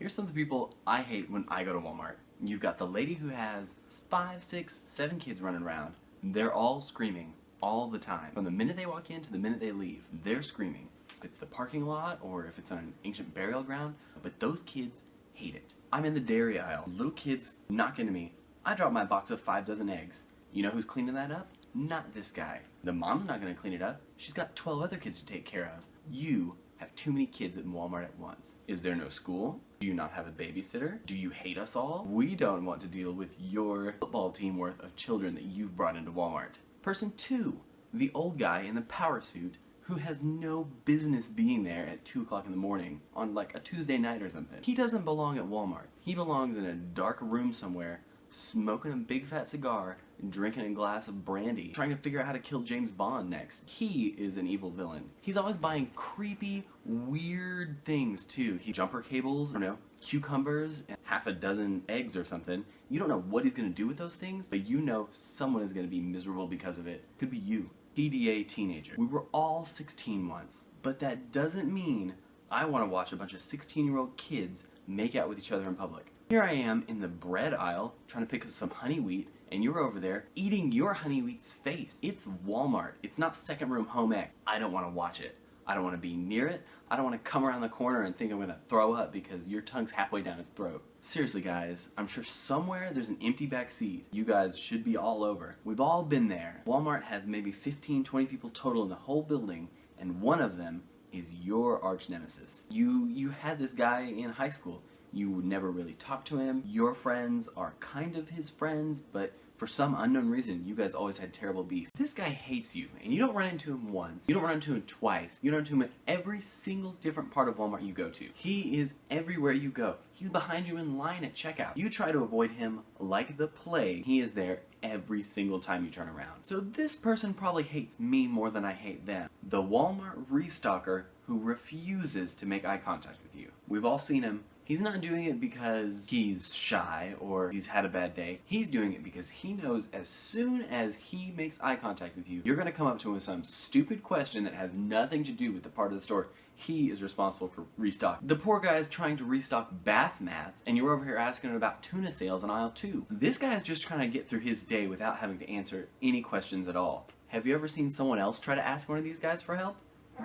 Here's some of the people I hate when I go to Walmart. You've got the lady who has 5, 6, 7 kids running around. They're all screaming all the time. From the minute they walk in to the minute they leave, they're screaming. If it's the parking lot or if it's on an ancient burial ground, but those kids hate it. I'm in the dairy aisle. Little kids knock into me. I drop my box of 5 dozen eggs. You know who's cleaning that up? Not this guy. The mom's not gonna clean it up. She's got 12 other kids to take care of. You have too many kids at Walmart at once. Is there no school? Do you not have a babysitter? Do you hate us all? We don't want to deal with your football team worth of children that you've brought into Walmart. Person 2, the old guy in the power suit who has no business being there at 2 o'clock in the morning on like a Tuesday night or something. He doesn't belong at Walmart. He belongs in a dark room somewhere, smoking a big fat cigar, drinking a glass of brandy, trying to figure out how to kill James Bond next. He is an evil villain. He's always buying creepy, weird things too. Jumper cables, I don't know, cucumbers, and half a dozen eggs or something. You don't know what he's gonna do with those things, but you know someone is gonna be miserable because of it. Could be you. PDA teenager. We were all 16 once, but that doesn't mean I want to watch a bunch of 16-year-old kids make out with each other in public. Here I am in the bread aisle trying to pick up some honey wheat, and you're over there eating your honey wheat's face. It's Walmart. It's not second room home ec. I don't want to watch it. I don't want to be near it. I don't want to come around the corner and think I'm going to throw up because your tongue's halfway down his throat. Seriously guys, I'm sure somewhere there's an empty back seat. You guys should be all over. We've all been there. Walmart has maybe 15, 20 people total in the whole building, and one of them is your arch nemesis. You had this guy in high school. You would never really talk to him. Your friends are kind of his friends, but for some unknown reason, you guys always had terrible beef. This guy hates you, and you don't run into him once. You don't run into him twice. You run into him at every single different part of Walmart you go to. He is everywhere you go. He's behind you in line at checkout. You try to avoid him like the plague. He is there every single time you turn around. So this person probably hates me more than I hate them. The Walmart restocker who refuses to make eye contact with you. We've all seen him. He's not doing it because he's shy or he's had a bad day. He's doing it because he knows as soon as he makes eye contact with you, you're going to come up to him with some stupid question that has nothing to do with the part of the store he is responsible for restocking. The poor guy is trying to restock bath mats, and you're over here asking him about tuna sales in aisle 2. This guy is just trying to get through his day without having to answer any questions at all. Have you ever seen someone else try to ask one of these guys for help?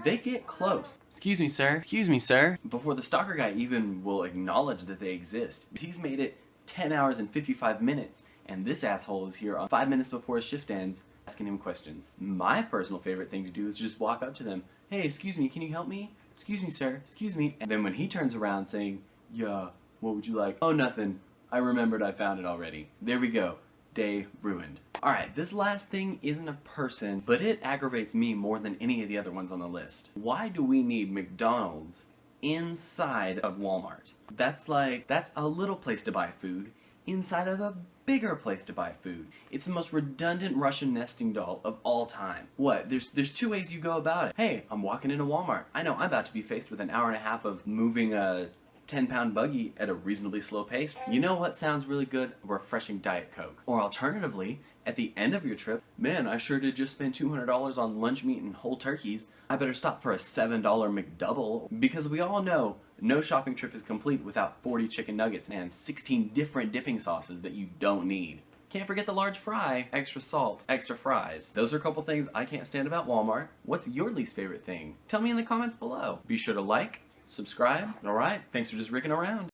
They get close. Excuse me, sir. Excuse me, sir. Before the stalker guy even will acknowledge that they exist. He's made it 10 hours and 55 minutes, and this asshole is here on 5 minutes before his shift ends, asking him questions. My personal favorite thing to do is just walk up to them. Hey, excuse me, can you help me? Excuse me, sir. Excuse me. And then when he turns around saying, yeah, what would you like? Oh, nothing. I remembered I found it already. There we go. Day ruined. Alright, this last thing isn't a person, but it aggravates me more than any of the other ones on the list. Why do we need McDonald's inside of Walmart? That's a little place to buy food inside of a bigger place to buy food. It's the most redundant Russian nesting doll of all time. What? There's 2 ways you go about it. Hey, I'm walking into Walmart. I know I'm about to be faced with an hour and a half of moving a 10-pound buggy at a reasonably slow pace. You know what sounds really good? A refreshing Diet Coke. Or alternatively, at the end of your trip, man, I sure did just spend $200 on lunch meat and whole turkeys. I better stop for a $7 McDouble, because we all know no shopping trip is complete without 40 chicken nuggets and 16 different dipping sauces that you don't need. Can't forget the large fry, extra salt, extra fries. Those are a couple things I can't stand about Walmart. What's your least favorite thing? Tell me in the comments below. Be sure to like, subscribe. Alright, thanks for just ricking around.